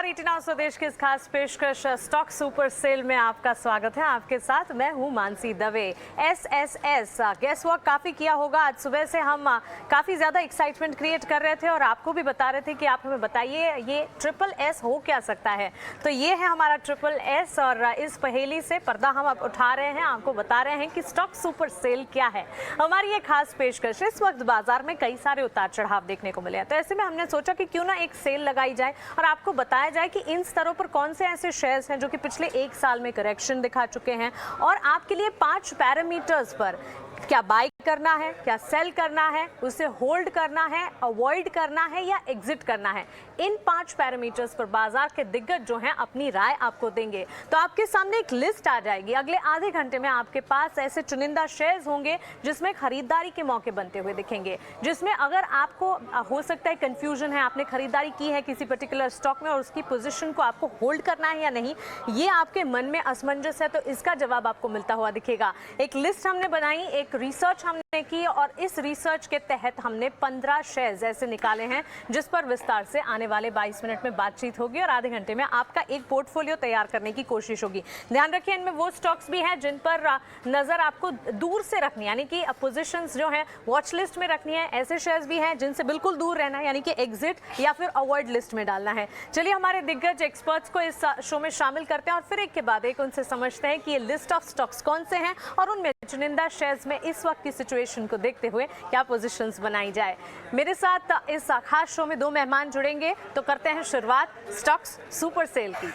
ईटीनाउ स्वदेश की इस खास पेशकश स्टॉक सुपर सेल में आपका स्वागत है। आपके साथ मैं हूं मानसी दवे। एसएसएस गेस वर्क काफ़ी किया होगा। आज सुबह से हम काफ़ी ज़्यादा एक्साइटमेंट क्रिएट कर रहे थे और आपको भी बता रहे थे कि आप हमें बताइए ये ट्रिपल एस हो क्या सकता है। तो ये है हमारा ट्रिपल एस और इस पहेली से पर्दा हम अब उठा रहे हैं, आपको बता रहे हैं कि स्टॉक सुपर सेल क्या है। हमारी ये खास पेशकश, इस वक्त बाजार में कई सारे उतार चढ़ाव देखने को मिले हैं, तो ऐसे में हमने सोचा कि क्यों ना एक सेल लगाई जाए और आपको बताया जाए कि इन स्तरों पर कौन से ऐसे शेयर्स हैं जो कि पिछले एक साल में करेक्शन दिखा चुके हैं और आपके लिए 5 पैरामीटर्स पर क्या बाय करना है, क्या सेल करना है, उसे होल्ड करना है, अवॉइड करना है या एग्जिट करना है। इन 5 पैरामीटर्स पर बाजार के दिग्गज जो हैं अपनी राय आपको देंगे। तो आपके सामने एक लिस्ट आ जाएगी। अगले आधे घंटे में आपके पास ऐसे चुनिंदा शेयर्स होंगे जिसमें खरीदारी के मौके बनते हुए दिखेंगे, जिसमें अगर आपको हो सकता है कंफ्यूजन है, आपने खरीदारी की है किसी पर्टिकुलर स्टॉक में और उसकी पोजीशन को आपको होल्ड करना है या नहीं, ये आपके मन में असमंजस है, तो इसका जवाब आपको मिलता हुआ दिखेगा। एक लिस्ट हमने बनाई, एक रिसर्च हमने की और इस रिसर्च के तहत हमने 15 शेयर्स ऐसे निकाले हैं जिस पर विस्तार से आने वाले 22 मिनट में बातचीत होगी और आधे घंटे में आपका एक पोर्टफोलियो तैयार करने की कोशिश होगी। ध्यान रखिए, इनमें वो स्टॉक्स भी हैं जिन पर नजर आपको दूर से रखनी है, यानी कि पोजीशंस जो है वॉच लिस्ट में रखनी है। ऐसे शेयर्स भी हैं जिनसे बिल्कुल दूर रहना है, यानी कि एग्जिट या फिर अवॉइड लिस्ट में डालना है। चलिए हमारे दिग्गज एक्सपर्ट्स को इस शो में शामिल करते हैं और फिर एक के बाद एक उनसे समझते हैं कि ये लिस्ट ऑफ स्टॉक्स कौन से हैं और उनमें चुनिंदा शेयर्स में इस वक्त की सिचुएशन को देखते हुए क्या पोजीशंस बनाई जाए। मेरे साथ इस खास शो में 2 मेहमान जुड़ेंगे, तो करते हैं शुरुआत स्टॉक्स सुपर सेल की।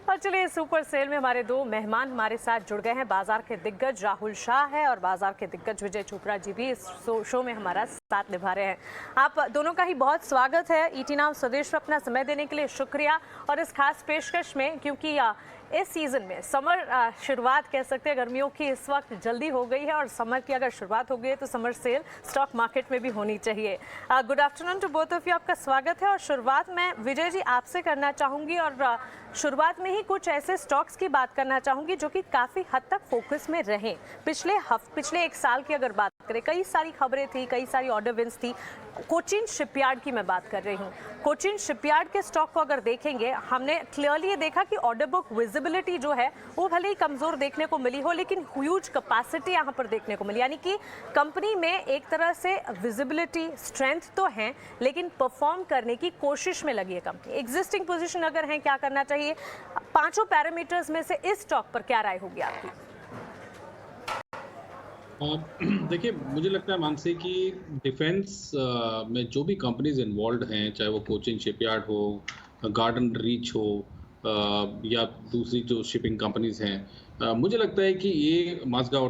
और चलिए सुपर सेल में हमारे 2 मेहमान हमारे साथ जुड़ गए हैं। बाजार के दिग्गज राहुल शाह है और बाजार के दिग्गज विजय चोपड़ा जी भी इस शो में हमारा साथ निभा रहे हैं। आप दोनों का ही बहुत स्वागत है। ईटीनाउ स्वदेश पर अपना समय देने के लिए शुक्रिया। और इस खास पेशकश में, क्योंकि इस सीज़न में समर शुरुआत कह सकते हैं, गर्मियों की इस वक्त जल्दी हो गई है और समर की अगर शुरुआत हो गई है तो समर सेल स्टॉक मार्केट में भी होनी चाहिए। Good afternoon to both of you, आपका स्वागत है। और शुरुआत मैं विजय जी आपसे करना चाहूँगी और शुरुआत में ही कुछ ऐसे स्टॉक्स की बात करना चाहूँगी जो कि काफ़ी हद तक फोकस में रहे। पिछले एक साल की अगर बात करें, कई सारी खबरें थी, कई सारी ऑर्डर विंस थी। कोचिन शिपयार्ड की मैं बात कर रही हूँ। कोचिन शिपयार्ड के स्टॉक को अगर देखेंगे, हमने क्लियरली ये देखा कि ऑर्डर बुक विजिबिलिटी जो है वो भले ही कमज़ोर देखने को मिली हो, लेकिन ह्यूज कैपेसिटी यहाँ पर देखने को मिली, यानी कि कंपनी में एक तरह से विजिबिलिटी स्ट्रेंथ तो है लेकिन परफॉर्म करने की कोशिश में लगी है कंपनी। एग्जिस्टिंग पोजीशन अगर है, क्या करना चाहिए, 5 पैरामीटर्स में से इस स्टॉक पर क्या राय होगी आपकी? देखिए, मुझे लगता है मानसी कि डिफेंस में जो भी कंपनीज इन्वॉल्व हैं, चाहे वो कोचिन शिपयार्ड हो, गार्डन रीच हो या दूसरी जो शिपिंग कंपनीज हैं, मुझे लगता है कि ये माझगांव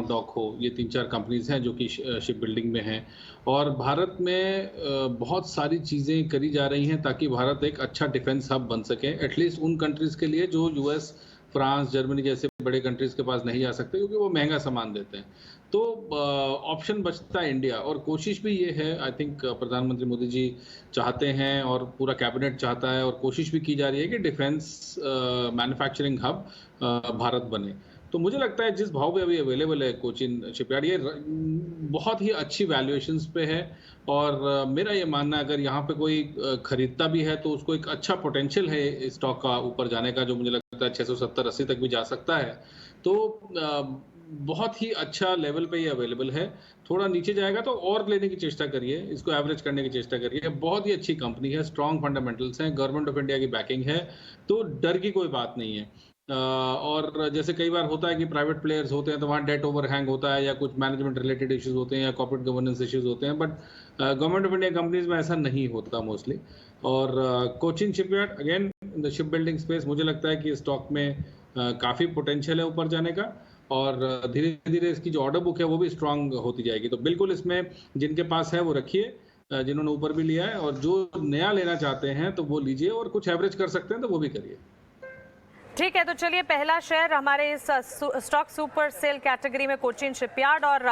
डॉक हो, ये 3-4 कंपनीज हैं जो कि शिप बिल्डिंग में हैं और भारत में बहुत सारी चीज़ें करी जा रही हैं ताकि भारत एक अच्छा डिफेंस हब बन सके, एटलीस्ट उन कंट्रीज़ के लिए जो यूएस, फ्रांस, जर्मनी जैसे बड़े कंट्रीज़ के पास नहीं जा सकते क्योंकि वो महंगा सामान देते हैं। तो ऑप्शन बचता है इंडिया और कोशिश भी ये है, आई थिंक प्रधानमंत्री मोदी जी चाहते हैं और पूरा कैबिनेट चाहता है और कोशिश भी की जा रही है कि डिफेंस मैन्युफैक्चरिंग हब भारत बने। तो मुझे लगता है जिस भाव पे अभी अवेलेबल है कोचिन शिपयार्ड, ये बहुत ही अच्छी वैल्यूएशंस पे है और मेरा ये मानना है अगर यहाँ पे कोई खरीदता भी है तो उसको एक अच्छा पोटेंशियल है स्टॉक का ऊपर जाने का, जो मुझे लगता है 670-80 तक भी जा सकता है। तो बहुत ही अच्छा लेवल पे ये अवेलेबल है। थोड़ा नीचे जाएगा तो और लेने की चेष्टा करिए, इसको एवरेज करने की चेष्टा करिए। बहुत ही अच्छी कंपनी है, स्ट्रॉन्ग फंडामेंटल्स हैं, गवर्नमेंट ऑफ इंडिया की बैकिंग है, तो डर की कोई बात नहीं है। और जैसे कई बार होता है कि प्राइवेट प्लेयर्स होते हैं तो वहाँ डेट ओवरहैंग होता है या कुछ मैनेजमेंट रिलेटेड इश्यूज होते हैं या कॉर्पोरेट गवर्नेंस इश्यूज होते हैं, but government of India companies में ऐसा नहीं होता मोस्टली। और Cochin shipyard again in the ship building space, मुझे लगता है कि स्टॉक में काफ़ी पोटेंशियल है ऊपर जाने का और धीरे धीरे इसकी जो ऑर्डर बुक है वो भी स्ट्रांग होती जाएगी। तो बिल्कुल इसमें जिनके पास है वो रखिए, जिन्होंने ऊपर भी लिया है, और जो नया लेना चाहते हैं तो वो लीजिए और कुछ एवरेज कर सकते हैं तो वो भी करिए। ठीक है, तो चलिए पहला शेयर हमारे इस स्टॉक सुपर सेल कैटेगरी में कोचिन शिपयार्ड, और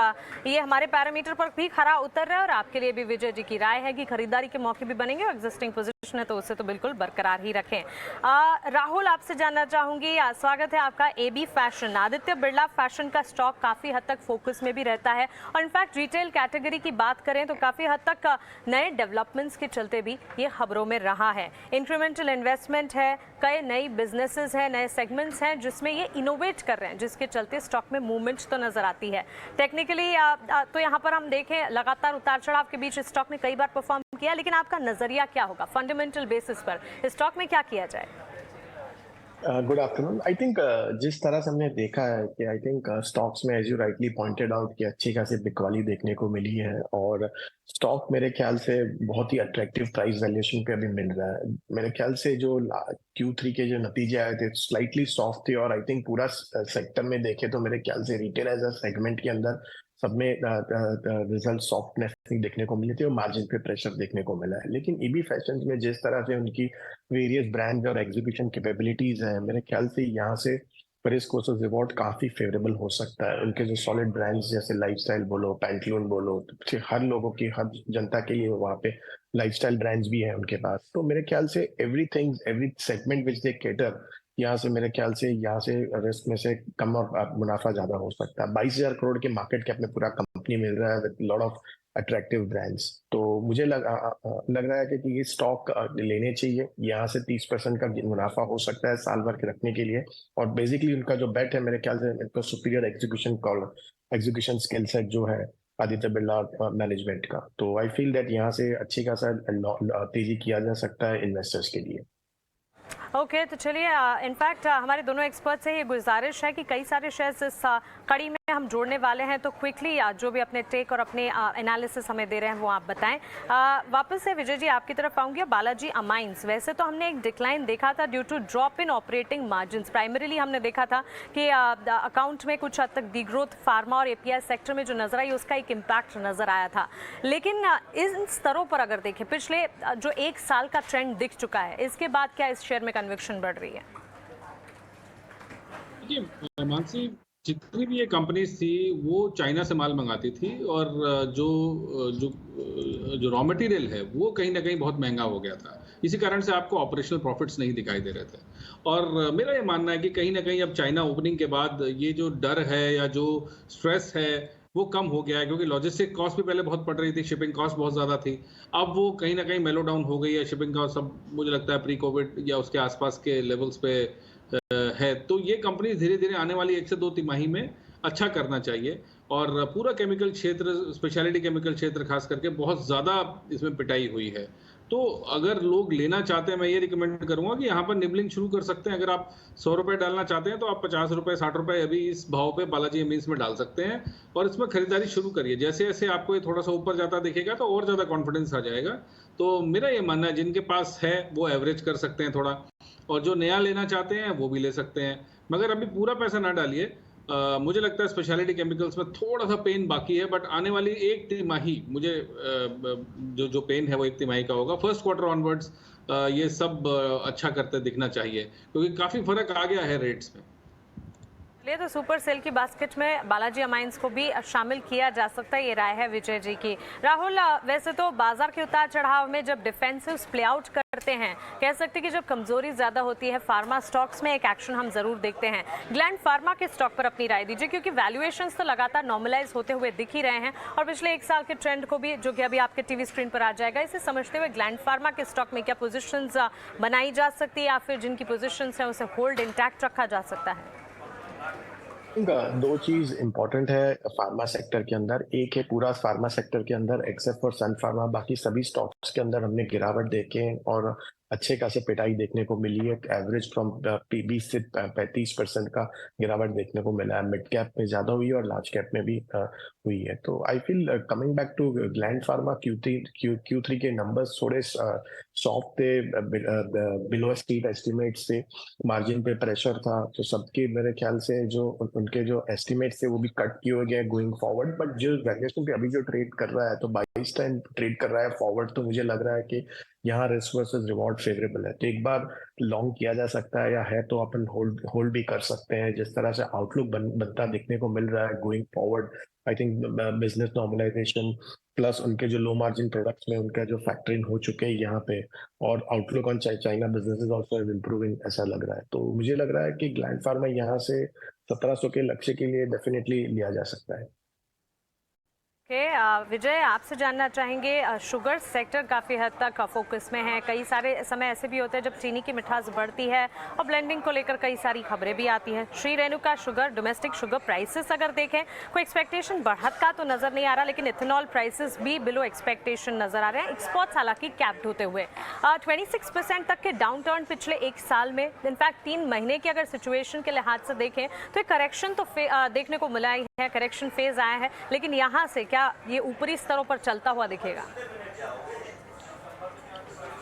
ये हमारे पैरामीटर पर भी खरा उतर रहा है और आपके लिए भी विजय जी की राय है कि खरीदारी के मौके भी बनेंगे और एग्जिस्टिंग पोजीशन है तो उसे तो बिल्कुल बरकरार ही रखें। राहुल, आपसे जानना चाहूंगी, स्वागत है आपका। AB fashion, Aditya Birla fashion का स्टॉक काफी हद तक फोकस में भी रहता है और इनफैक्ट रिटेल कैटेगरी की बात करें तो काफी हद तक नए डेवलपमेंट्स के चलते भी ये खबरों में रहा है। इंक्रीमेंटल इन्वेस्टमेंट है, कई नई बिजनेसेस हैं, नए सेगमेंट्स हैं जिसमें ये इनोवेट कर रहे हैं, जिसके चलते स्टॉक में मूवमेंट तो नजर आती है। टेक्निकली तो यहाँ पर हम देखें लगातार उतार चढ़ाव के बीच स्टॉक ने कई बार परफॉर्म किया, लेकिन आपका नजरिया क्या होगा फंडामेंटल बेसिस पर स्टॉक में क्या किया जाए? Good afternoon. आई थिंक जिस तरह से हमने देखा है कि आई थिंक स्टॉक्स में as you rightly pointed out कि अच्छी खासी बिकवाली देखने को मिली है और स्टॉक मेरे ख्याल से बहुत ही अट्रैक्टिव प्राइस वैल्यूएशन पे अभी मिल रहा है। मेरे ख्याल से जो Q3 के जो नतीजे आए थे स्लाइटली सॉफ्ट थे और आई थिंक पूरा सेक्टर में देखे तो मेरे ख्याल से रिटेल एज अ सेगमेंट के अंदर सब में रिजल्ट सॉफ्टनेस देखने को मिली थी और मार्जिन पे प्रेशर देखने को मिला है। लेकिन ईबी फैशन में जिस तरह से उनकी वेरियस ब्रांड्स और एग्जीक्यूशन कैपेबिलिटीज हैं, मेरे ख्याल से यहाँ से रिस्क वर्सेस रिवॉर्ड काफी फेवरेबल हो सकता है। उनके जो सॉलिड ब्रांड्स जैसे लाइफस्टाइल बोलो, पैंटलून बोलो, तो हर लोगों की, हर जनता के लिए वहाँ पे लाइफस्टाइल ब्रांड्स भी हैं उनके पास। तो मेरे ख्याल से everything, every segment which they cater, यहाँ से मेरे ख्याल से यहाँ से रिस्क में से कम और मुनाफा ज्यादा हो सकता है। 22,000 करोड़ के मार्केट कैप में पूरा कंपनी मिल रहा है with lot of attractive brands. तो मुझे लग रहा है कि ये स्टॉक लेने चाहिए। यहाँ से 30% का मुनाफा हो सकता है साल भर के रखने के लिए। और बेसिकली उनका जो बेट है मेरे ख्याल से इनका सुपीरियर एग्जीक्यूशन स्किल सेट जो है आदित्य बिरला मैनेजमेंट का। तो आई फील दैट यहाँ से अच्छी खासा तेजी किया जा सकता है इन्वेस्टर्स के लिए। ओके, तो चलिए इनफैक्ट हमारे दोनों एक्सपर्ट से ये गुजारिश है कि कई सारे शेयर्स इस कड़ी में हम जोड़ने वाले हैं, तो क्विकली जो भी अपने टेक और अपने एनालिसिस हमें दे रहे हैं वो आप बताएं। वापस से विजय जी आपकी तरफ आऊंगी। बालाजी अमाइंस, वैसे तो हमने एक डिक्लाइन देखा था due to drop in operating margins. Primarily हमने देखा था कि अकाउंट में कुछ हद तक डिग्रोथ फार्मा और एपीआई सेक्टर में जो नजर आई उसका एक इम्पैक्ट नजर आया था। लेकिन इन स्तरों पर अगर देखें, पिछले जो एक साल का ट्रेंड दिख चुका है, इसके बाद क्या इस शेयर में कन्विक्शन बढ़ रही है? देखिए मानसी, जितनी भी ये कंपनीज थी वो चाइना से माल मंगाती थी और जो जो जो रॉ मटेरियल है वो कहीं ना कहीं बहुत महंगा हो गया था। इसी कारण से आपको ऑपरेशनल प्रॉफिट्स नहीं दिखाई दे रहे थे। और मेरा ये मानना है कि कहीं ना कहीं अब चाइना ओपनिंग के बाद ये जो डर है या जो स्ट्रेस है वो कम हो गया है, क्योंकि लॉजिस्टिक कॉस्ट भी पहले बहुत बढ़ रही थी, शिपिंग कॉस्ट बहुत ज़्यादा थी। अब वो कहीं ना कहीं मेलो डाउन हो गई है। शिपिंग कॉस्ट सब मुझे लगता है प्री कोविड या उसके आसपास के लेवल्स पे है। तो ये कंपनी धीरे धीरे आने वाली 1 से 2 तिमाही में अच्छा करना चाहिए। और पूरा केमिकल क्षेत्र, स्पेशलिटी केमिकल क्षेत्र खास करके बहुत ज़्यादा इसमें पिटाई हुई है। तो अगर लोग लेना चाहते हैं, मैं ये रिकमेंड करूंगा कि यहाँ पर निबलिंग शुरू कर सकते हैं। अगर आप 100 रुपये डालना चाहते हैं तो आप 50 रुपये 60 रुपये अभी इस भाव पे बालाजी अमीन्स में डाल सकते हैं और इसमें खरीदारी शुरू करिए। जैसे जैसे आपको ये थोड़ा सा ऊपर जाता दिखेगा तो और ज़्यादा कॉन्फिडेंस आ जाएगा। तो मेरा ये मानना है जिनके पास है वो एवरेज कर सकते हैं थोड़ा, और जो नया लेना चाहते हैं वो भी ले सकते हैं, मगर अभी पूरा पैसा ना डालिए। मुझे लगता है स्पेशलिटी केमिकल्स में थोड़ा सा पेन बाकी है, बट आने वाली 1 तिमाही मुझे जो पेन है वो 1 तिमाही का होगा। फर्स्ट क्वार्टर ऑनवर्ड्स ये सब अच्छा करते दिखना चाहिए, क्योंकि काफ़ी फर्क आ गया है रेट्स में। तो सुपर सेल की बास्केट में बालाजी अमाइंस को भी शामिल किया जा सकता है, ये राय है विजय जी की। राहुल, वैसे तो बाजार के उतार चढ़ाव में जब डिफेंसिव प्ले आउट करते हैं, कह सकते हैं कि जब कमजोरी ज्यादा होती है फार्मा स्टॉक्स में एक एक्शन हम जरूर देखते हैं। ग्लैंड फार्मा के स्टॉक पर अपनी राय दीजिए, क्योंकि वैल्यूएशंस तो लगातार नॉर्मलाइज होते हुए दिख ही रहे हैं और पिछले 1 साल के ट्रेंड को भी, जो कि अभी आपके टीवी स्क्रीन पर आ जाएगा, इसे समझते हुए ग्लैंड फार्मा के स्टॉक में क्या पोजिशन बनाई जा सकती है या फिर जिनकी पोजिशन है उसे होल्ड इंटैक्ट रखा जा सकता है? 2 चीज इंपॉर्टेंट है फार्मा सेक्टर के अंदर। एक है पूरा फार्मा सेक्टर के अंदर एक्सेप्ट फॉर सन फार्मा बाकी सभी स्टॉक्स के अंदर हमने गिरावट देखे और अच्छे खासे पिटाई देखने को मिली है। एवरेज फ्रॉम 20 से 35% का गिरावट देखने को मिला है। मिड कैप में ज्यादा हुई है और लार्ज कैप में भी हुई है। तो I feel coming back to Gland pharma, Q3 के नंबर्स थोड़े सॉफ्ट थे, बिलो स्ट्रीट एस्टिमेट से, मार्जिन पे प्रेशर था। तो सबके मेरे ख्याल से जो उनके जो एस्टिमेट्स थे वो भी कट किए गए गोइंग फॉरवर्ड। बट जो वैल्यूएशन पे अभी जो ट्रेड कर रहा है तो 22 टाइम ट्रेड कर रहा है फॉरवर्ड, तो मुझे लग रहा है कि यहाँ रिस्क वर्सेस रिवॉर्ड फेवरेबल है। तो एक बार लॉन्ग किया जा सकता है या है तो अपन होल्ड भी कर सकते हैं। जिस तरह से आउटलुक बनता दिखने को मिल रहा है going forward, I think business normalisation, plus उनके जो लो मार्जिन प्रोडक्ट्स में उनका जो फैक्टरिंग हो चुके हैं यहाँ पे, और outlook on China business is also improving ऐसा लग रहा है। तो मुझे लग रहा है कि ग्लैंड फार्मा यहाँ से 1700 के लक्ष्य के लिए डेफिनेटली लिया जा सकता है। विजय, आपसे जानना चाहेंगे, शुगर सेक्टर काफ़ी हद तक फोकस में है। कई सारे समय ऐसे भी होते हैं जब चीनी की मिठास बढ़ती है और ब्लेंडिंग को लेकर कई सारी खबरें भी आती हैं। Shri Renuka sugar domestic sugar prices अगर देखें, कोई एक्सपेक्टेशन बढ़त का तो नज़र नहीं आ रहा, लेकिन इथेनॉल प्राइसेस भी बिलो एक्सपेक्टेशन नज़र आ रहे हैं। एक्सपोर्ट्स हालांकि कैप्ड होते हुए 26% तक के डाउन टर्न पिछले एक साल में, इनफैक्ट 3 महीने की अगर सिचुएशन के लिहाज से देखें तो एक करेक्शन तो देखने को मिला ही है, करेक्शन फेज आया है, लेकिन यहाँ से क्या ये ऊपरी स्तरों पर चलता हुआ दिखेगा?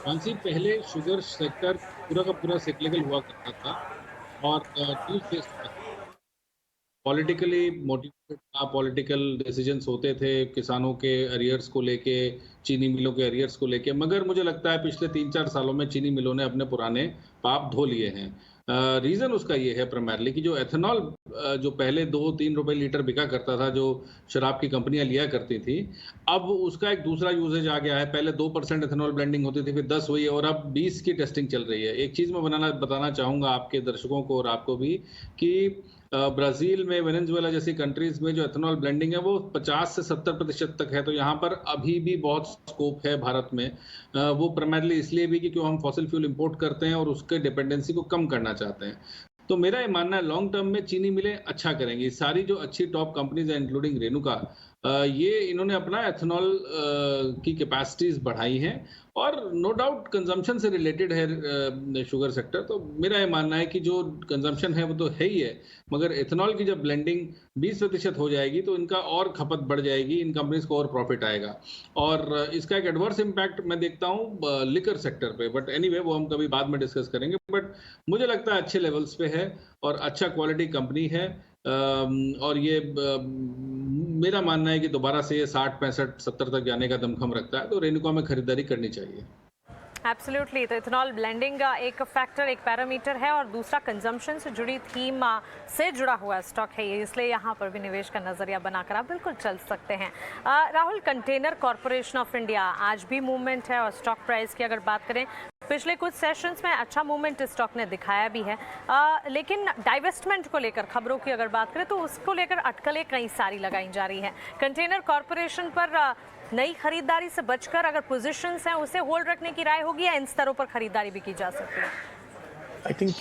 मानसी, पहले शुगर सेक्टर पूरा का पूरा सिक्लिकल हुआ करता था और टू फेज पॉलिटिकली मोटिवेटेड था, पॉलिटिकल डिसीजंस होते थे किसानों के अरियर्स को लेके, चीनी मिलों के अरियर्स को लेके, मगर मुझे लगता है पिछले 3-4 सालों में चीनी मिलों ने अपने पुराने पाप धो लिए हैं। रीज़न उसका ये है प्राइमरली कि जो एथेनॉल जो पहले 2-3 रुपए लीटर बिका करता था, जो शराब की कंपनियां लिया करती थी, अब उसका एक दूसरा यूजेज आ गया है। पहले 2% एथेनॉल ब्लेंडिंग होती थी, फिर 10 हुई है और अब 20 की टेस्टिंग चल रही है। एक चीज़ मैं बताना चाहूँगा आपके दर्शकों को और आपको भी कि ब्राज़ील में, वेनेजुएला जैसी कंट्रीज में जो एथेनॉल ब्लेंडिंग है वो 50 से 70% तक है। तो यहाँ पर अभी भी बहुत स्कोप है भारत में। वो प्राइमरली इसलिए भी कि क्यों हम फॉसिल फ्यूल इंपोर्ट करते हैं और उसके डिपेंडेंसी को कम करना चाहते हैं। तो मेरा ये मानना है लॉन्ग टर्म में चीनी मिलें अच्छा करेंगी। सारी जो अच्छी टॉप कंपनीज हैं इंक्लूडिंग रेणुका, ये इन्होंने अपना एथेनॉल की कैपेसिटीज बढ़ाई हैं और नो डाउट कंजम्पशन से रिलेटेड है शुगर सेक्टर। तो मेरा ये मानना है कि जो कंजम्पशन है वो तो है ही है, मगर एथेनॉल की जब ब्लेंडिंग 20% हो जाएगी तो इनका और खपत बढ़ जाएगी, इन कंपनीज को और प्रॉफिट आएगा। और इसका एक एडवर्स इम्पैक्ट मैं देखता हूँ लिकर सेक्टर पे, बट एनीवे वो हम कभी बाद में डिस्कस करेंगे। बट मुझे लगता है अच्छे लेवल्स पे है और अच्छा क्वालिटी कंपनी है। और ये मेरा मानना है कि दोबारा से ये 60, 65, 70 तक जाने का दमखम रखता है, तो रेणुका में खरीदारी करनी चाहिए। एब्सोल्युटली। तो इथेनॉल ब्लेंडिंग एक फैक्टर, एक पैरामीटर है और दूसरा कंजम्पशन से जुड़ी थीम से जुड़ा हुआ स्टॉक है ये, इसलिए यहाँ पर भी निवेश का नजरिया बनाकर आप बिल्कुल चल सकते हैं। Rahul, container corporation of India, आज भी मूवमेंट है और स्टॉक प्राइस की अगर बात करें पिछले कुछ सेशंस में अच्छा मूवमेंट इस स्टॉक ने दिखाया भी है, लेकिन डाइवेस्टमेंट को लेकर खबरों की अगर बात करें तो उसको लेकर अटकलें कई सारी लगाई जा रही हैं। कंटेनर कॉरपोरेशन पर नई खरीदारी से बचकर अगर पोजीशंस हैं उसे होल्ड रखने की राय होगी या इन स्तरों पर खरीदारी भी की जा सकती है? आई थिंक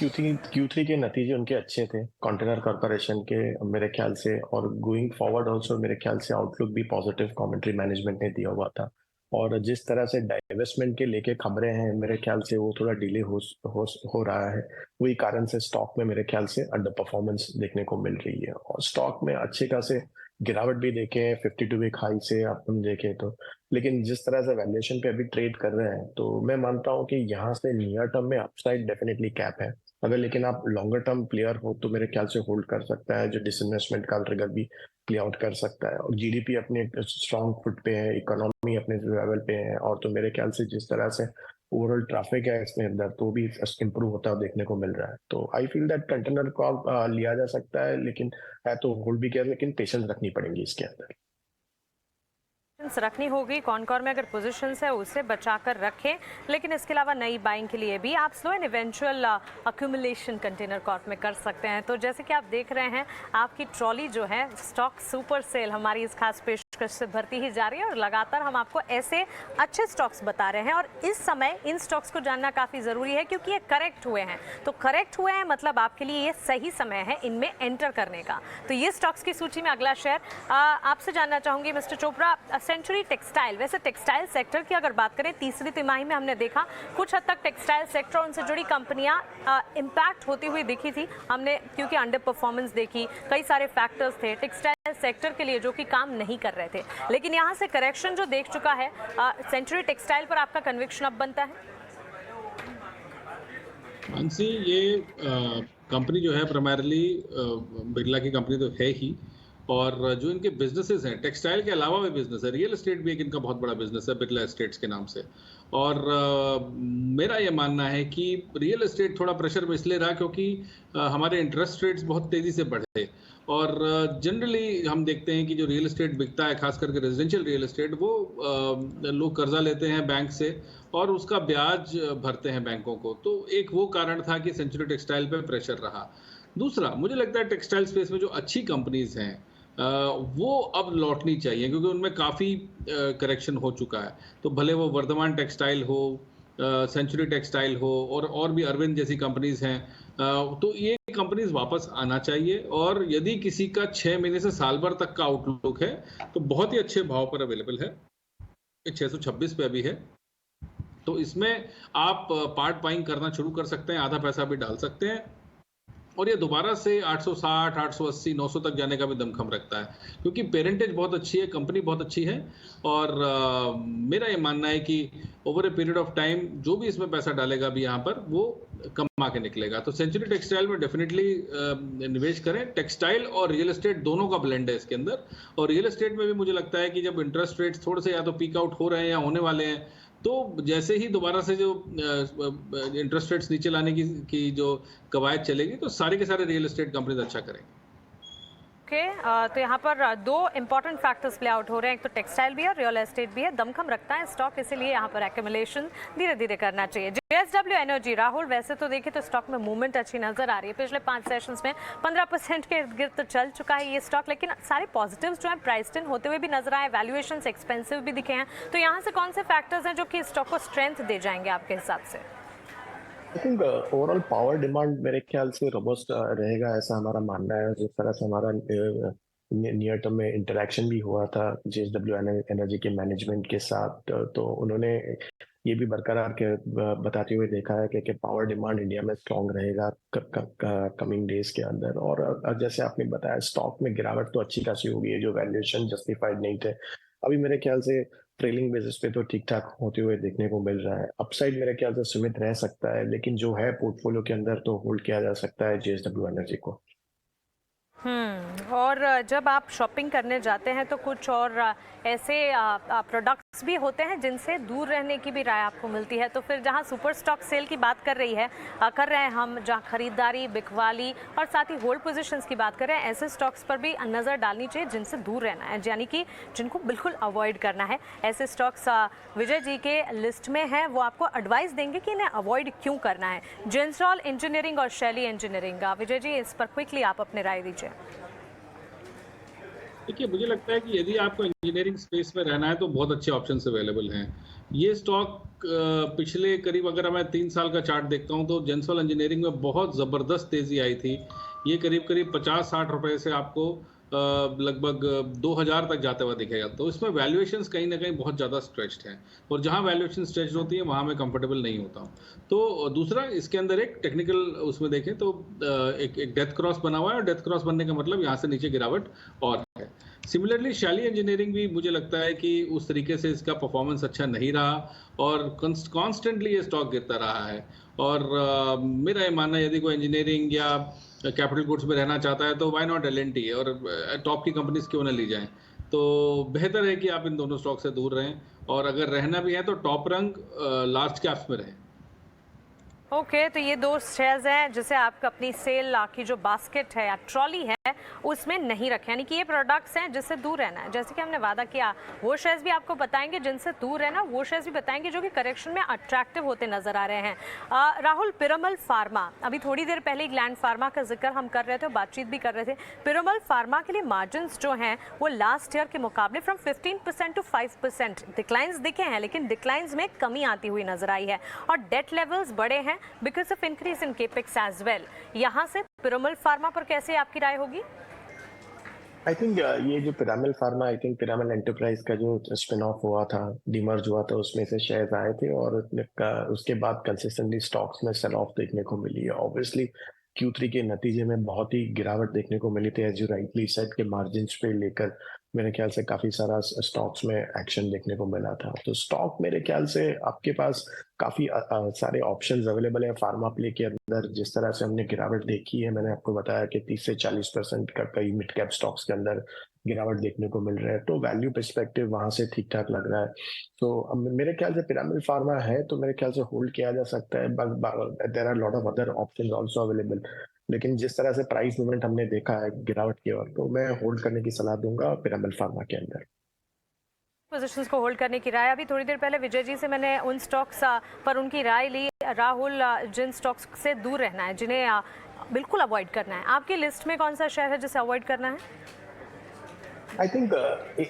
Q3 के नतीजे उनके अच्छे थे कंटेनर कॉर्पोरेशन के मेरे ख्याल से, और गोइंग फॉरवर्ड ऑल्सो मेरे ख्याल से आउटलुक भी पॉजिटिव कमेंट्री मैनेजमेंट ने दिया हुआ था। और जिस तरह से डाइवेस्टमेंट के लेके खबरें हैं मेरे ख्याल से वो थोड़ा डिले हो रहा है, वही कारण से स्टॉक में मेरे ख्याल से अंडर परफॉर्मेंस देखने को मिल रही है। और स्टॉक में अच्छे खासे गिरावट भी देखे 52 वीक हाई से अपन देखें तो, लेकिन जिस तरह से वैल्यूएशन पे अभी ट्रेड कर रहे हैं तो मैं मानता हूं कि यहाँ से नियर टर्म में अपसाइड डेफिनेटली कैप है। अगर लेकिन आप लॉन्गर टर्म प्लेयर हो तो मेरे ख्याल से होल्ड कर सकता है, जो डिसइन्वेस्टमेंट का ट्रिगर भी प्ले आउट कर सकता है। और जीडीपी अपने स्ट्रॉन्ग फुट पे है, इकोनॉमी अपने लेवल पे है, और तो मेरे ख्याल से जिस तरह से ओवरऑल ट्रैफिक है इसमें अंदर तो भी इम्प्रूव होता है देखने को मिल रहा है। तो I feel that container call लिया जा सकता है, लेकिन है तो होल्ड भी किया, लेकिन पेशेंस रखनी पड़ेगी इसके अंदर। रखनी होगी, कॉनकॉर में अगर पोजीशंस है उसे बचाकर रखें, लेकिन इसके अलावा नई बाइंग के लिए भी आप slow and eventual accumulation container Corp में कर सकते हैं। तो जैसे कि आप देख रहे हैं आपकी ट्रॉली जो है स्टॉक सुपर सेल हमारी इस खास पेशकश से भरती ही जा रही है और लगातार हम आपको ऐसे अच्छे स्टॉक्स बता रहे हैं। और इस समय इन स्टॉक्स को जानना काफ़ी ज़रूरी है क्योंकि ये करेक्ट हुए हैं, तो करेक्ट हुए हैं मतलब आपके लिए ये सही समय है इनमें एंटर करने का। तो ये स्टॉक्स की सूची में अगला शेयर आपसे जानना चाहूँगी मिस्टर चोपड़ा, सेंचुरी टेक्सटाइल। वैसे टेक्सटाइल सेक्टर की अगर बात करें तीसरी तिमाही में हमने देखा कुछ हद तक टेक्सटाइल सेक्टर उनसे जुड़ी कंपनियां इम्पैक्ट होती हुई दिखी थी हमने, क्योंकि अंडर परफॉर्मेंस देखी, कई सारे फैक्टर्स थे टेक्सटाइल सेक्टर के लिए जो कि काम नहीं कर रहे थे। लेकिन यहाँ से करेक्शन जो देख चुका है सेंचुरी टेक्सटाइल पर आपका कन्विक्शन अब बनता है? मानसी, ये कंपनी जो है प्राइमरली बिरला की कंपनी तो है ही, और जो इनके बिजनेसेस हैं टेक्सटाइल के अलावा भी बिजनेस है, रियल एस्टेट भी एक इनका बहुत बड़ा बिजनेस है बिरला एस्टेट्स के नाम से। और मेरा ये मानना है कि रियल एस्टेट थोड़ा प्रेशर में इसलिए रहा क्योंकि हमारे इंटरेस्ट रेट्स बहुत तेज़ी से बढ़े और जनरली हम देखते हैं कि जो रियल एस्टेट बिकता है, खास करके रेजिडेंशियल रियल एस्टेट, वो लोग कर्जा लेते हैं बैंक से और उसका ब्याज भरते हैं बैंकों को। तो एक वो कारण था कि सेंचुरी टेक्सटाइल पे प्रेशर रहा। दूसरा, मुझे लगता है टेक्सटाइल स्पेस में जो अच्छी कंपनीज़ हैं वो अब लौटनी चाहिए क्योंकि उनमें काफ़ी करेक्शन हो चुका है। तो भले वो वर्धमान टेक्सटाइल हो, सेंचुरी टेक्सटाइल हो और भी अरविंद जैसी कंपनीज़ हैं, तो ये कंपनीज़ वापस आना चाहिए और यदि किसी का 6 महीने से साल भर तक का आउटलुक है, तो बहुत ही अच्छे भाव पर अवेलेबल है। 626 पे अभी है। तो इसमें आप पार्ट बाइंग करना शुरू कर सकते हैं, आधा पैसा भी डाल सकते हैं और ये दोबारा से 860, 880, 900 तक जाने का भी दमखम रखता है क्योंकि पेरेंटेज बहुत अच्छी है, कंपनी बहुत अच्छी है और मेरा ये मानना है कि over a period of time जो भी इसमें पैसा डालेगा भी यहाँ पर वो कमा के निकलेगा। तो सेंचुरी टेक्सटाइल में डेफिनेटली निवेश करें। टेक्सटाइल और रियल एस्टेट दोनों का ब्लेंड है इसके अंदर और रियल एस्टेट में भी मुझे लगता है कि जब इंटरेस्ट रेट्स थोड़े से या तो पीक आउट हो रहे हैं या होने वाले हैं, तो जैसे ही दोबारा से जो इंटरेस्ट रेट्स नीचे लाने की जो कवायद चलेगी, तो सारे के सारे रियल एस्टेट कंपनीज अच्छा करेंगे। तो यहाँ पर दो इंपॉर्टेंट फैक्टर्स प्ले आउट हो रहे हैं, एक तो टेक्सटाइल भी है, रियल एस्टेट भी है, दमखम रखता है स्टॉक, इसीलिए यहाँ पर एक्यूमुलेशन धीरे धीरे करना चाहिए। JSW एनर्जी, राहुल, वैसे तो देखें तो स्टॉक में मूवमेंट अच्छी नजर आ रही है, पिछले 5 सेशंस में 15% के इर्द गिर्द तो चल चुका है ये स्टॉक, लेकिन सारे पॉजिटिव्स जो है प्राइस्ड इन होते हुए भी नजर आए, वैल्यूएशन एक्सपेंसिव भी दिखे हैं, तो यहाँ से कौन से फैक्टर्स हैं जो कि स्टॉक को स्ट्रेंथ दे जाएंगे आपके हिसाब से? I think overall power demand मेरे ख्याल से रोबस्ट रहेगा, ऐसा हमारा मानना है। जिस तरह से हमारा नियर टर्म में इंटरेक्शन भी हुआ था JSW एनर्जी के मैनेजमेंट के साथ, तो उन्होंने ये भी बरकरार के बताते हुए देखा है कि पावर डिमांड इंडिया में स्ट्रांग रहेगा कमिंग डेज के अंदर। और जैसे आपने बताया, स्टॉक में गिरावट तो अच्छी खासी हो गई है, जो वैल्यूएशन जस्टिफाइड नहीं थे, अभी मेरे ख्याल से ट्रेलिंग बेसिस पे तो ठीक ठाक होते हुए देखने को मिल रहा है। अपसाइड मेरे ख्याल से सीमित रह सकता है, लेकिन जो है पोर्टफोलियो के अंदर तो होल्ड किया जा सकता है JSW एनर्जी को। और जब आप शॉपिंग करने जाते हैं तो कुछ और ऐसे प्रोडक्ट्स भी होते हैं जिनसे दूर रहने की भी राय आपको मिलती है, तो फिर जहां सुपर स्टॉक सेल की बात कर रहे हैं हम, जहां खरीदारी, बिकवाली और साथ ही होल्ड पोजीशंस की बात कर रहे हैं, ऐसे स्टॉक्स पर भी नज़र डालनी चाहिए जिनसे दूर रहना है, यानी कि जिनको बिल्कुल अवॉइड करना है। ऐसे स्टॉक्स विजय जी के लिस्ट में हैं, वो आपको एडवाइस देंगे कि इन्हें अवॉइड क्यों करना है। जेंसरॉल इंजीनियरिंग और शैली इंजीनियरिंग, विजय जी इस पर क्विकली आप अपनी राय दीजिए। देखिए, मुझे लगता है कि यदि आपको इंजीनियरिंग स्पेस में रहना है तो बहुत अच्छे ऑप्शंस अवेलेबल हैं। ये स्टॉक पिछले करीब, अगर मैं 3 साल का चार्ट देखता हूं तो जेंसॉल इंजीनियरिंग में बहुत ज़बरदस्त तेज़ी आई थी। ये करीब 50-60 रुपए से आपको लगभग 2000 तक जाते हुआ दिखेगा। तो इसमें वैल्यूएशंस कहीं ना कहीं बहुत ज़्यादा स्ट्रेच्ड हैं और जहां वैल्यूएशन स्ट्रेच्ड होती है वहां मैं कंफर्टेबल नहीं होता हूं। तो दूसरा, इसके अंदर एक टेक्निकल उसमें देखें तो एक डेथ क्रॉस बना हुआ है और डेथ क्रॉस बनने का मतलब यहाँ से नीचे गिरावट और है। सिमिलरली शैली इंजीनियरिंग भी मुझे लगता है कि उस तरीके से इसका परफॉर्मेंस अच्छा नहीं रहा और कॉन्स्टेंटली ये स्टॉक गिरता रहा है। और मेरा ये मानना है यदि कोई इंजीनियरिंग या कैपिटल गुड्स में रहना चाहता है तो वाई नॉट L&T, और टॉप की कंपनीज क्यों ना ली जाएं। तो बेहतर है कि आप इन दोनों स्टॉक से दूर रहें और अगर रहना भी है तो टॉप रंग लार्ज कैप्स में रहें। ओके, तो ये 2 शेयर्स हैं जिसे आप अपनी सेल की जो बास्केट है या ट्रॉली है उसमें नहीं रखें, यानी कि ये प्रोडक्ट्स हैं जिससे दूर रहना है। जैसे कि हमने वादा किया, वो शेयर्स भी आपको बताएंगे जिनसे दूर रहना, वो शेयर्स भी बताएंगे जो कि करेक्शन में अट्रैक्टिव होते नजर आ रहे हैं। राहुल, पिरामल फार्मा, अभी थोड़ी देर पहले ग्लैंड फार्मा का जिक्र हम कर रहे थे, बातचीत भी कर रहे थे। पिरामल फार्मा के लिए मार्जिन जो हैं वो लास्ट ईयर के मुकाबले फ्रॉम 15% टू 5% डिक्लाइंस दिखे हैं, लेकिन डिक्लाइंस में कमी आती हुई नजर आई है और डेट लेवल्स बड़े हैं because of increase in capex as well. यहाँ से पिरामल फार्मा पर कैसे आपकी राय होगी? आई थिंक ये जो Piramal pharma, I think Piramal enterprise का जो स्पिन ऑफ हुआ था, डिमर्ज हुआ था, उसमें से शेयर्स आए थे और उसके बाद कंसिस्टेंटली स्टॉक्स में सेल ऑफ देखने को मिली है। ऑब्वियसली Q3 के नतीजे में बहुत ही गिरावट देखने को मिली थी, एज यू राइटली सेड के मार्जिन्स पे लेकर मेरे ख्याल से काफी सारा स्टॉक्स में एक्शन देखने को मिला था। तो स्टॉक मेरे ख्याल से आपके पास काफी सारे ऑप्शंस अवेलेबल है फार्मा प्ले के अंदर। जिस तरह से हमने गिरावट देखी है, मैंने आपको बताया कि 30 से 40% का कई मिड कैप स्टॉक्स के अंदर गिरावट देखने को मिल रहा है, तो वैल्यू पर्सपेक्टिव वहाँ से ठीक-ठाक लग रहा है। तो मेरे ख्याल से पिरामिड फार्मा है, तो मेरे ख्याल से होल्ड किया जा सकता है, but there are lot of other options also available. लेकिन जिस तरह से प्राइस मूवमेंट हमने देखा है गिरावट की ओर, तो मैं होल्ड करने की सलाह दूँगा पिरामिड फार्मा के अंदर। पोजीशंस को होल्ड करने की राय। अभी थोड़ी देर पहले विजय जी से मैंने उन स्टॉक्स पर उनकी राय ली। राहुल, जिन स्टॉक्स से दूर रहना है, जिन्हें बिल्कुल अवॉइड करना है, आपकी लिस्ट में कौन सा शेयर है जिसे अवॉइड करना है? आई थिंक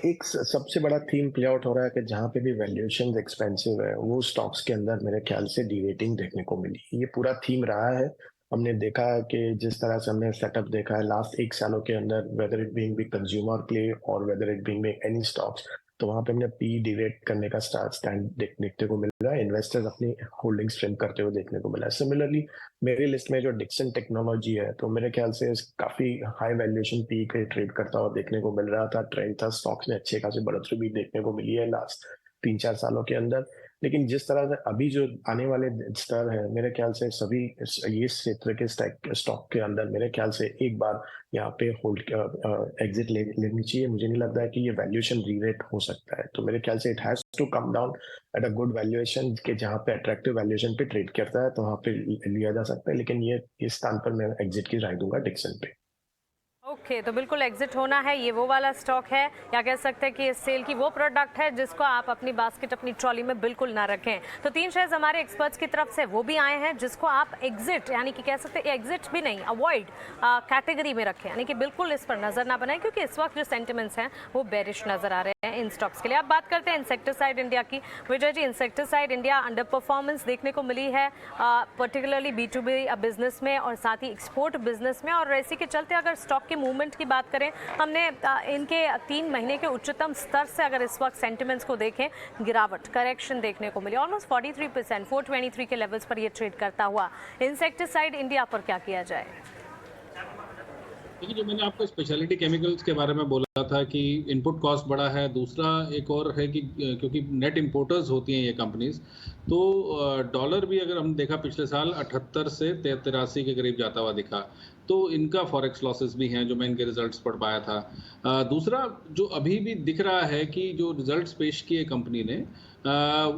एक सबसे बड़ा थीम प्ले आउट हो रहा है कि जहाँ पे भी वैल्यूएशन एक्सपेंसिव है, वो स्टॉक्स के अंदर मेरे ख्याल से डीरेटिंग देखने को मिली। ये पूरा थीम रहा है। हमने देखा है कि जिस तरह से हमने सेटअप देखा है लास्ट 1 सालों के अंदर, whether it being be consumer play और whether it being any stocks, तो वहां पे हमने पी डिरेट करने का स्टैंड देखने को मिल रहा है। इन्वेस्टर्स अपनी होल्डिंग ट्रिम करते हुए देखने को मिला है। सिमिलरली मेरी लिस्ट में जो डिक्सन टेक्नोलॉजी है, तो मेरे ख्याल से काफी हाई वैल्यूएशन पी के ट्रेड करता हुआ देखने को मिल रहा था। ट्रेंड था, स्टॉक्स में अच्छे खासी बढ़ोतरी भी देखने को मिली है लास्ट 3-4 सालों के अंदर। लेकिन जिस तरह से अभी जो आने वाले स्तर है, मेरे ख्याल से सभी ये क्षेत्र के स्टॉक के अंदर मेरे ख्याल से एक बार यहाँ पे होल्ड एग्जिट लेनी चाहिए। मुझे नहीं लगता है कि ये वैल्यूएशन रीरेट हो सकता है, तो मेरे ख्याल से it has to come down at a good valuation के जहाँ पे अट्रैक्टिव वैल्यूएशन पे ट्रेड करता है, तो वहाँ पे लिया जा सकता है। लेकिन ये इस स्थान पर मैं एग्जिट की राय दूंगा डिक्सन पे। ओके, तो बिल्कुल एग्जिट होना है। ये वो वाला स्टॉक है, या कह सकते हैं कि इस सेल की वो प्रोडक्ट है जिसको आप अपनी बास्केट, अपनी ट्रॉली में बिल्कुल ना रखें। तो 3 शेयर्स हमारे एक्सपर्ट्स की तरफ से वो भी आए हैं जिसको आप एग्जिट, यानी कि कह सकते हैं एग्जिट भी नहीं, अवॉइड कैटेगरी में रखें, यानी कि बिल्कुल इस पर नजर ना बनाएं, क्योंकि इस वक्त जो सेंटिमेंट्स हैं वो बेरिश नजर आ रहे हैं इन स्टॉक्स के लिए। अब बात करते हैं इंसेक्टिसाइड इंडिया की। Vijay ji, insecticide India under performance देखने को मिली है, पर्टिकुलरली B2B बिजनेस में और साथ ही एक्सपोर्ट बिजनेस में, और इसी के चलते अगर स्टॉक के मूवमेंट की बात करें, हमने इनके 3 महीने के उच्चतम स्तर से अगर इस वक्त सेंटिमेंट्स को देखें, गिरावट, करेक्शन देखने को मिली। ऑलमोस्ट 43%, 423 के लेवल्स पर ये ट्रेड करता हुआ। इंसेक्टिसाइड इंडिया पर क्या किया जाए? देखिए, जो मैंने आपको स्पेशलिटी केमिकल्स के बारे में बोला था कि इनपुट कॉस्ट बड़ा है, दूसरा एक और है कि क्योंकि नेट इंपोर्टर्स होती हैं ये कंपनीज, तो डॉलर भी अगर हम देखा पिछले साल 78 से 83 के करीब जाता हुआ दिखा, तो इनका फॉरेक्स लॉसेस भी हैं जो मैं इनके रिजल्ट्स पढ़ पाया था। दूसरा जो अभी भी दिख रहा है कि जो रिजल्ट्स पेश किए कंपनी ने,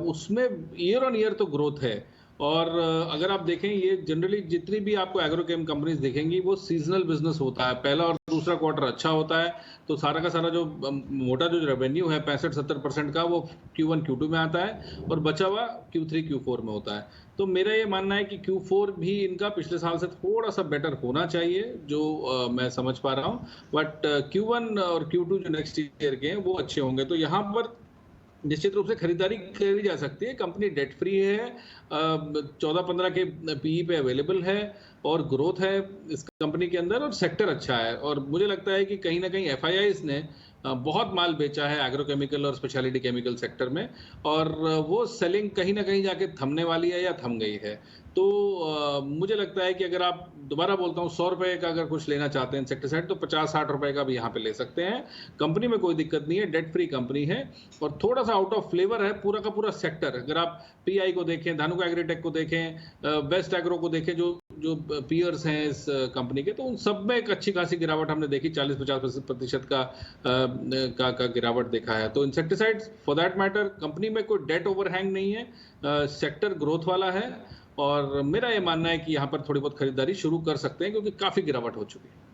उसमें ईयर ऑन ईयर तो ग्रोथ है, और अगर आप देखें ये जनरली जितनी भी आपको एग्रोकेम कंपनीज दिखेंगी वो सीजनल बिजनेस होता है। पहला और दूसरा क्वार्टर अच्छा होता है, तो सारा का सारा जो मोटा जो रेवेन्यू है 65-70% का, वो Q1 Q2 में आता है और बचा हुआ Q3 Q4 में होता है। तो मेरा ये मानना है कि Q4 भी इनका पिछले साल से थोड़ा सा बेटर होना चाहिए, जो मैं समझ पा रहा हूँ, बट Q1 और Q2 जो नेक्स्ट ईयर के हैं वो अच्छे होंगे। तो यहाँ पर निश्चित रूप से खरीदारी करी जा सकती है। कंपनी डेट फ्री है, 14-15 के पीई पे अवेलेबल है, और ग्रोथ है इस कंपनी के अंदर, और सेक्टर अच्छा है। और मुझे लगता है कि कहीं ना कहीं एफआईआईज ने बहुत माल बेचा है एग्रोकेमिकल और स्पेशलिटी केमिकल सेक्टर में, और वो सेलिंग कहीं ना कहीं जाके थमने वाली है या थम गई है। तो मुझे लगता है कि अगर आप, दोबारा बोलता हूँ, 100 रुपए का अगर कुछ लेना चाहते हैं इंसेक्टिसाइड, तो 50-60 रुपए का भी यहाँ पे ले सकते हैं। कंपनी में कोई दिक्कत नहीं है, डेट फ्री कंपनी है, और थोड़ा सा आउट ऑफ फ्लेवर है पूरा का पूरा सेक्टर। अगर आप पीआई को देखें, धानुका एग्रीटेक को देखें, वेस्ट एग्रो को देखें, जो जो पीयर्स हैं इस कंपनी के, तो उन सब में एक अच्छी खासी गिरावट हमने देखी, 40-50% का गिरावट देखा है। तो insecticides for that matter, company में कोई डेट ओवरहैंग नहीं है, सेक्टर ग्रोथ वाला है, और मेरा ये मानना है कि यहाँ पर थोड़ी बहुत खरीदारी शुरू कर सकते हैं, क्योंकि काफ़ी गिरावट हो चुकी है।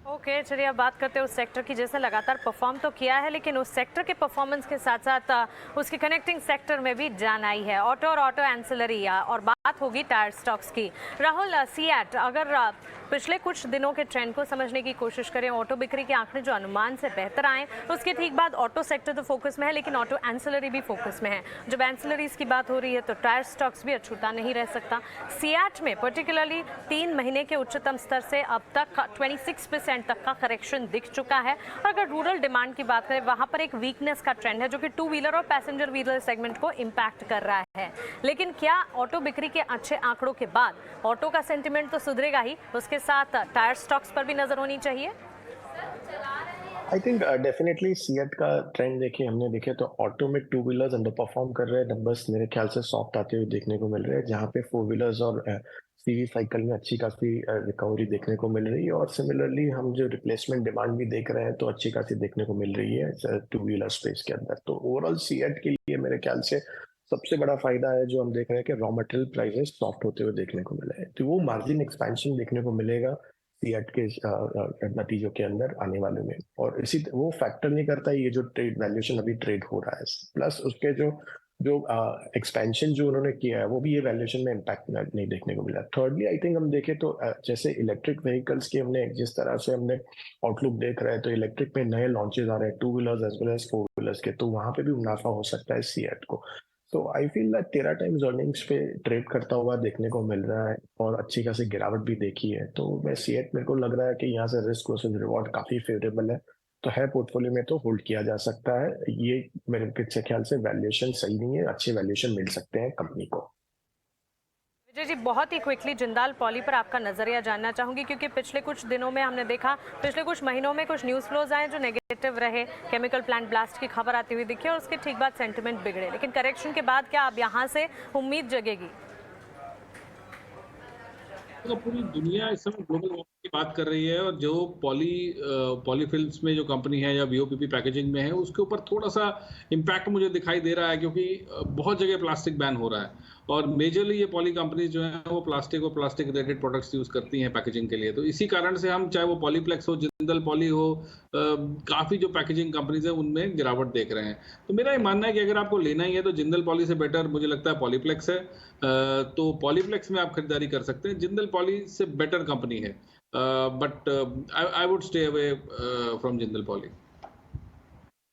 ओके, चलिए अब बात करते हैं उस सेक्टर की जैसे लगातार परफॉर्म तो किया है, लेकिन उस सेक्टर के परफॉर्मेंस के साथ साथ उसके कनेक्टिंग सेक्टर में भी जान आई है, ऑटो और ऑटो एंसिलरी, और बात होगी टायर स्टॉक्स की। राहुल, सीएट, अगर पिछले कुछ दिनों के ट्रेंड को समझने की कोशिश करें, ऑटो बिक्री के आंकड़े जो अनुमान से बेहतर आए, उसके ठीक बाद ऑटो सेक्टर तो फोकस में है, लेकिन ऑटो एंसिलरी भी फोकस में है। जब एंसिलरीज की बात हो रही है तो टायर स्टॉक्स भी अछूता नहीं रह सकता। सीएट में पर्टिकुलरली 3 महीने के उच्चतम स्तर से अब तक 26% तक का करेक्शन दिख चुका है। और अगर रूरल डिमांड की बात करें, वहां पर एक वीकनेस का ट्रेंड है जो कि 2 व्हीलर और पैसेंजर व्हीलर सेगमेंट को इम्पैक्ट कर रहा है। लेकिन क्या ऑटो बिक्री के अच्छे आंकड़ों के बाद ऑटो का सेंटिमेंट तो सुधरेगा ही, उसके साथ टायर स्टॉक्स पर भी नजर होनी चाहिए? आई थिंक डेफिनेटली सीएट का ट्रेंड देखिए, हमने देखे तो ऑटो में 2 व्हीलर्स अंडर परफॉर्म कर रहे हैं। नंबर्स मेरे ख्याल से सॉफ्ट आते हुए देखने को मिल रहे हैं, जहाँ पे 4 व्हीलर्स और सीवी साइकिल में अच्छी खासी रिकवरी देखने को मिल रही है और सिमिलरली हम जो रिप्लेसमेंट डिमांड भी देख रहे हैं तो अच्छी खासी देखने को मिल रही है टू व्हीलर स्पेस के अंदर। तो ओवरऑल सीएट के लिए मेरे ख्याल से सबसे बड़ा फायदा है जो हम देख रहे हैं कि रॉ मटेरियल प्राइसेस सॉफ्ट होते हुए देखने को मिले हैं, तो वो मार्जिन एक्सपेंशन देखने को मिलेगा सीएट के नतीजों के अंदर आने वाले में। और इसी वो फैक्टर नहीं करता ये जो ट्रेड वैल्यूएशन अभी ट्रेड हो रहा है, प्लस उसके जो जो एक्सपेंशन जो उन्होंने किया है वो भी ये वैल्यूएशन में इम्पैक्ट नहीं देखने को मिला। थर्डली आई थिंक हम देखें तो जैसे इलेक्ट्रिक व्हीकल्स की हमने जिस तरह से हमने आउटलुक देख रहे हैं तो इलेक्ट्रिक में नए लॉन्चेस आ रहे हैं two wheelers as well as four wheelers के, तो वहां पे भी मुनाफा हो सकता है सीएट को। तो I feel that 13 times earnings पे ट्रेड करता हुआ देखने को मिल रहा है और अच्छी खासी गिरावट भी देखी है। तो मैं सीएट मेरे को लग रहा है कि यहाँ से रिस्क वर्सेस रिवॉर्ड काफी फेवरेबल है, तो है पोर्टफोलियो में तो होल्ड किया जा सकता है। ये मेरे से ख्याल से वैल्यूएशन सही नहीं है, अच्छे वैल्यूएशन मिल सकते हैं कंपनी को। विजय जी, बहुत ही क्विकली जिंदाल पॉली पर आपका नजरिया जानना चाहूंगी, क्योंकि पिछले कुछ दिनों में हमने देखा, पिछले कुछ महीनों में कुछ न्यूज़ फ्लोज आए जो नेगेटिव रहे, केमिकल प्लांट ब्लास्ट की खबर आती हुई दिखी और उसके ठीक बाद सेंटिमेंट बिगड़े, लेकिन करेक्शन के बाद क्या अब यहाँ से उम्मीद जगेगी? तो पूरी दुनिया इस समय ग्लोबल वार्मिंग की बात कर रही है और जो पॉलीफिल्म्स में जो कंपनी है या बीओपीपी पैकेजिंग में है उसके ऊपर थोड़ा सा इम्पैक्ट मुझे दिखाई दे रहा है, क्योंकि बहुत जगह प्लास्टिक बैन हो रहा है और मेजरली ये पॉली कंपनीज जो हैं वो प्लास्टिक और प्लास्टिक रिलेटेड प्रोडक्ट्स यूज करती हैं पैकेजिंग के लिए। तो इसी कारण से हम चाहे वो पॉलीप्लेक्स हो, जिंदल पॉली हो, काफ़ी जो पैकेजिंग कंपनीज है उनमें गिरावट देख रहे हैं। तो मेरा ये मानना है कि अगर आपको लेना ही है तो जिंदल पॉली से बेटर मुझे लगता है पॉलीप्लेक्स है। तो पॉलीप्लेक्स में आप खरीदारी कर सकते हैं, जिंदल पॉली से बेटर कंपनी है, but I would stay away from Jindal poly.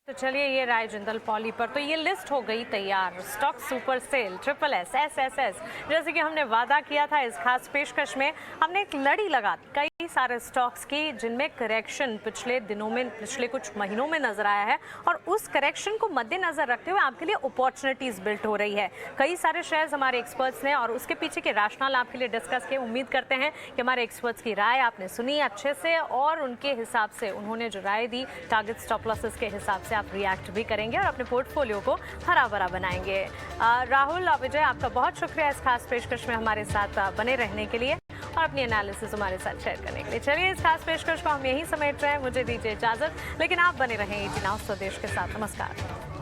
तो चलिए, ये राय जिंदल पॉली पर। तो ये लिस्ट हो गई तैयार, stock super sale triple S SSS, जैसे कि हमने वादा किया था इस खास पेशकश में हमने एक लड़ी लगा दी कई सारे स्टॉक्स की जिनमें करेक्शन पिछले दिनों में, पिछले कुछ महीनों में नजर आया है और उस करेक्शन को मद्देनजर रखते हुए आपके लिए अपॉर्चुनिटीज बिल्ट हो रही है। कई सारे शेयर्स हमारे एक्सपर्ट्स ने और उसके पीछे के रैशनल आपके लिए डिस्कस किए। उम्मीद करते हैं कि हमारे एक्सपर्ट्स की राय आपने सुनी अच्छे से और उनके हिसाब से उन्होंने जो राय दी टारगेट स्टॉप लॉसेस के हिसाब से आप रिएक्ट भी करेंगे और अपने पोर्टफोलियो को हरा भरा बनाएंगे। राहुल, विजय, आपका बहुत शुक्रिया इस खास पेशकश में हमारे साथ बने रहने के लिए और अपनी एनालिसिस हमारे साथ शेयर करने के लिए। चलिए, इस खास पेशकश को हम यहीं समेट रहे हैं, मुझे दीजिए इजाजत, लेकिन आप बने रहें ET Now स्वदेश के साथ। नमस्कार।